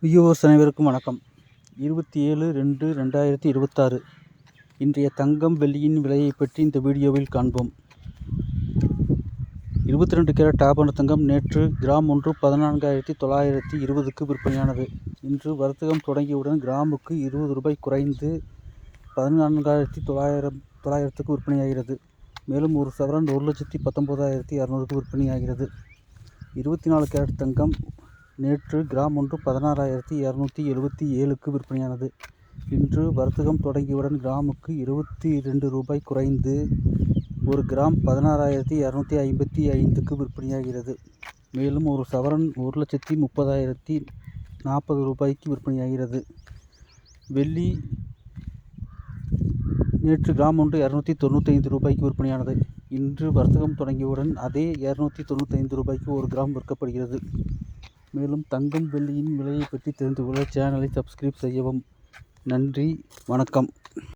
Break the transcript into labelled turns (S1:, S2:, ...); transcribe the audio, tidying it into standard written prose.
S1: Viewers அனைவருக்கும் வணக்கம். 27/2/2026 இன்றைய தங்கம் வெள்ளியின் விலையை பற்றி இந்த வீடியோவில் காண்போம். 22 கேரட் ஆபரண தங்கம் நேற்று கிராம் ஒன்று 14,920க்கு விற்பனையானது. இன்று வர்த்தகம் தொடங்கியவுடன் கிராமுக்கு 20 ரூபாய் குறைந்து 14,900க்கு விற்பனையாகிறது. மேலும் ஒரு சவரன் 1,19,200க்கு விற்பனையாகிறது. 24 கேரட் தங்கம் நேற்று கிராம் ஒன்று 16,277க்கு விற்பனையானது. இன்று வர்த்தகம் தொடங்கியவுடன் கிராமுக்கு 22 ரூபாய் குறைந்து ஒரு கிராம் 16,255க்கு விற்பனையாகிறது. மேலும் ஒரு சவரன் 1,30,040 ரூபாய்க்கு விற்பனையாகிறது. வெள்ளி நேற்று கிராம் ஒன்று 295 ரூபாய்க்கு விற்பனையானது. இன்று வர்த்தகம் தொடங்கியவுடன் அதே 295 ரூபாய்க்கு ஒரு கிராம் விற்கப்படுகிறது. மேலும் தங்கம் வெள்ளியின் விலையை பற்றி தெரிந்து கொள்ள சேனலை சப்ஸ்கிரைப் செய்யவும். நன்றி, வணக்கம்.